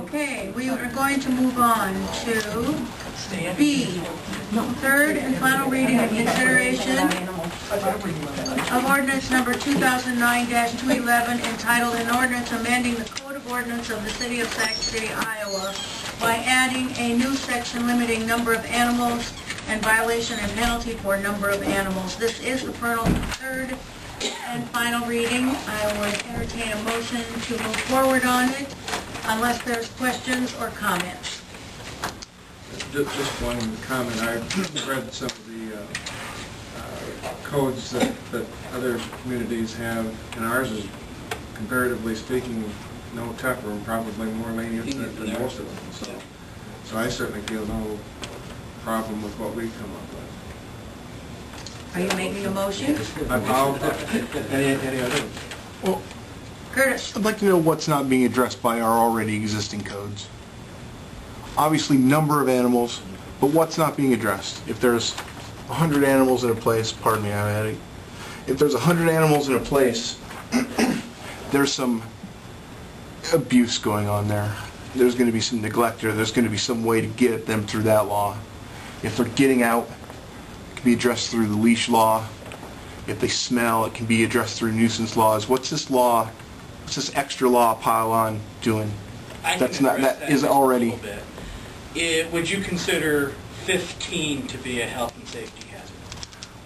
Okay, we are going to move on to B, third and final reading and consideration of ordinance number 2009-211 entitled an ordinance amending the Code of Ordinance of the City of Sac City, Iowa by adding a new section limiting number of animals and violation and penalty for number of animals. This is the third and final reading. I would entertain a motion to move forward on it unless there's questions or comments. Just one comment. I've read some of the codes that other communities have, and ours is, comparatively speaking, no tougher and probably more lenient than most of them. So I certainly feel no problem with what we come up with. Are you making a motion? Any other? Well, Curtis? I'd like to know what's not being addressed by our already existing codes. Obviously, number of animals, but what's not being addressed? If there's 100 animals in a place, pardon me, I'm adding. If there's 100 animals in a place, there's some abuse going on there. There's going to be some neglect, or there's going to be some way to get at them through that law. If they're getting out, it can be addressed through the leash law. If they smell, it can be addressed through nuisance laws. What's this law? What's this extra law pile on doing? That's not, that is already. Would you consider 15 to be a health and safety hazard?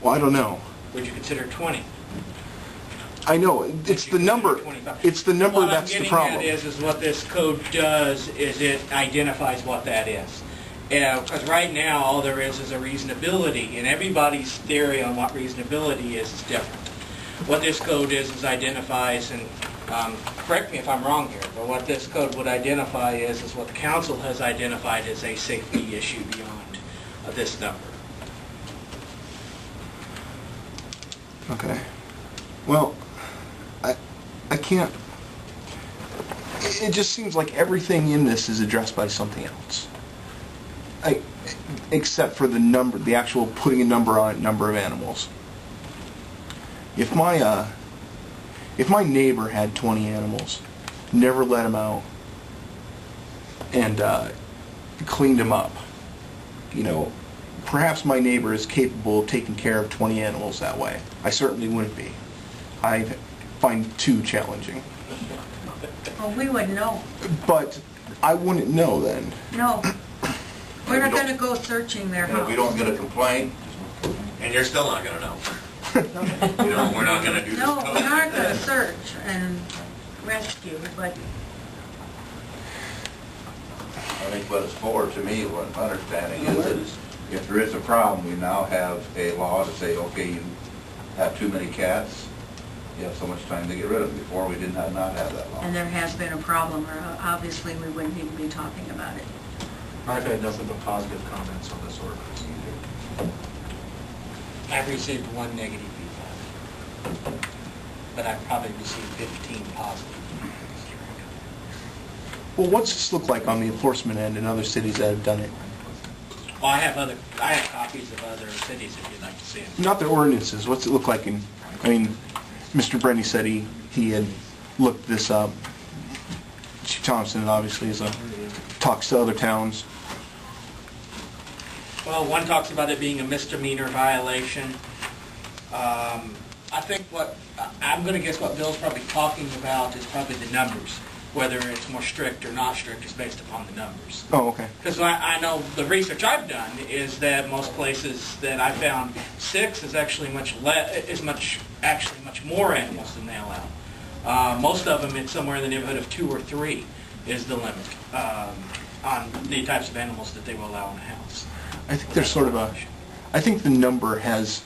Well, I don't know. Would you consider 20? I know it's the number. It's the number that's the problem. What I'm getting at is what this code does is it identifies what that is. Because right now all there is a reasonability, and everybody's theory on what reasonability is different. What this code is identifies, and correct me if I'm wrong here, but what this code would identify is what the council has identified as a safety issue beyond this number. Okay. Well, I can't. It just seems like everything in this is addressed by something else. Except for the number, the actual putting a number on it, number of animals. If my neighbor had 20 animals, never let them out, and cleaned them up, perhaps my neighbor is capable of taking care of 20 animals that way. I certainly wouldn't be. I find 2 challenging. Well, we would know. But I wouldn't know then. No. We're not going to go searching their house. If we don't get a complaint, and you're still not going to know. We're not going to do this. No, we aren't going to search and rescue, but I think what it's for, to me, what I'm understanding is that if there is a problem, we now have a law to say, okay, you have too many cats, you have so much time to get rid of them. Before, we did not have that law. and there has been a problem, or obviously we wouldn't even be talking about it. I've had nothing but positive comments on this ordinance. I've received 1 negative feedback, but I've probably received 15 positive. Well, what's this look like on the enforcement end in other cities that have done it? Well, I have copies of other cities if you'd like to see them. Not their ordinances. What's it look like in? I mean, Mr. Brenny said he had looked this up. Chief Thompson obviously talks to other towns. Well, one talks about it being a misdemeanor violation. I think I'm going to guess what Bill's probably talking about is probably the numbers. Whether it's more strict or not strict is based upon the numbers. Oh, okay. Because I know the research I've done is that most places that I found 6 is actually much more animals than they allow. Most of them, it's somewhere in the neighborhood of 2 or 3 is the limit on the types of animals that they will allow in a house. I think there's sort of I think the number has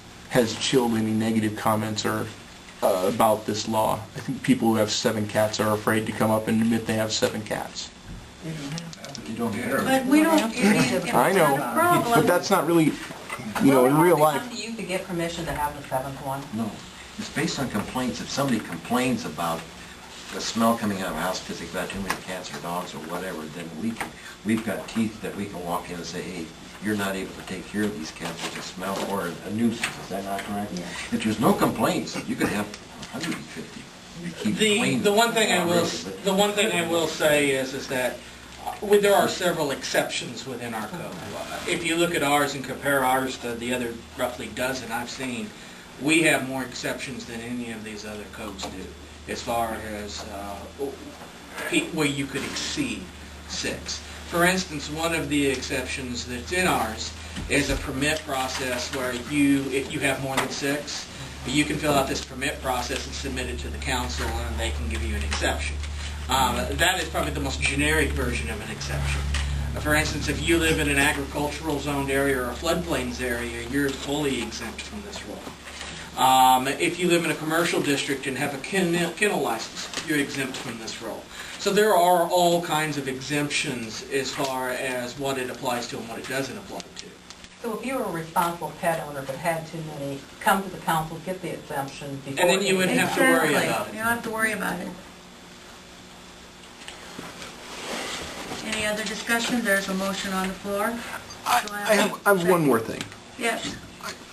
chilled any negative comments or about this law. I think people who have 7 cats are afraid to come up and admit they have 7 cats. You don't get it. But we don't, it's I know, not a problem. but that's not really, in real life. Come to you to get permission to have the 7th one? No, it's based on complaints. If somebody complains about the smell coming out of a house because they've got too many cats or dogs or whatever, then we've got teeth that we can walk in and say, hey, you're not able to take care of these cats with a smell or a nuisance. Is that not correct? Yeah. If there's no complaints, you could have 150. The one thing I will say is that Well, there are several exceptions within our code. If you look at ours and compare ours to the other roughly dozen I've seen, we have more exceptions than any of these other codes do, as far as where you could exceed 6. For instance, one of the exceptions that's in ours is a permit process where if you have more than 6, you can fill out this permit process and submit it to the council, and they can give you an exception. That is probably the most generic version of an exception. For instance, if you live in an agricultural zoned area or a floodplains area, you're fully exempt from this rule. If you live in a commercial district and have a kennel license, you're exempt from this rule. So there are all kinds of exemptions as far as what it applies to and what it doesn't apply to. So if you were a responsible pet owner but had too many, come to the council, get the exemption before... And then you wouldn't have to worry Exactly. about it. You don't have to worry about it. Any other discussion? There's a motion on the floor. I have one more thing. Yes.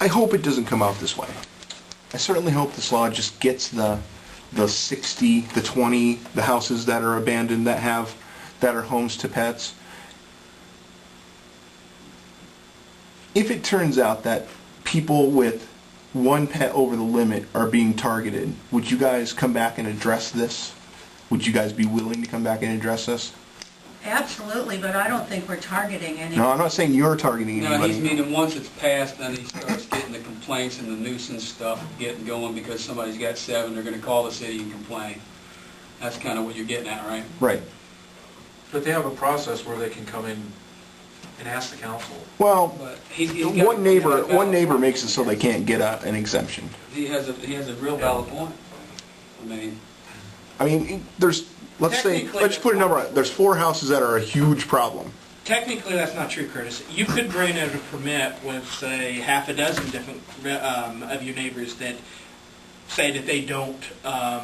I hope it doesn't come out this way. I certainly hope this law just gets the 60, the 20, the houses that are abandoned that are homes to pets. If it turns out that people with one pet over the limit are being targeted, would you guys come back and address this? Would you guys be willing to come back and address this? Absolutely, but I don't think we're targeting any. No, I'm not saying you're targeting No, anybody. he's meaning once it's passed, then he starts getting the complaints and the nuisance stuff getting going because somebody's got 7, they're gonna call the city and complain. That's kind of what you're getting at, right? Right. But they have a process where they can come in and ask the council. Well, But he's got- one neighbor he's got a valid makes it so they can't get an exemption. He has a real valid point. I mean, Let's put a number on it. There's 4 houses that are a huge problem. Technically, that's not true, Curtis. You could bring out a permit with, say, half a dozen different of your neighbors that say that they don't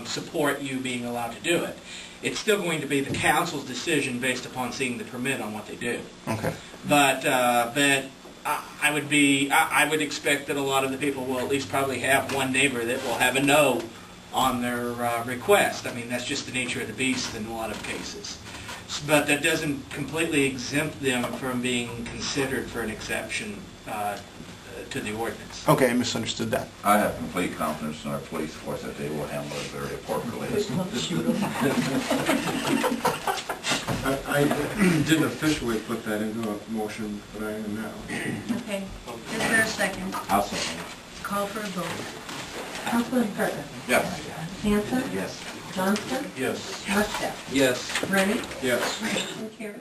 support you being allowed to do it. It's still going to be the council's decision based upon seeing the permit on what they do. Okay. But I would expect that a lot of the people will at least probably have one neighbor that will have a no on their request. I mean, that's just the nature of the beast in a lot of cases. But that doesn't completely exempt them from being considered for an exception to the ordinance. Okay, I misunderstood that. I have complete confidence in our police force that they will handle it very appropriately. I didn't officially put that into a motion, but I am now. Okay. Is there a second? I'll second. Call for a vote. Councilman Curtis. Yes. Hanson. Yes. Johnston. Yes. Muscat. yes. Rennie. Yes. Motion carried.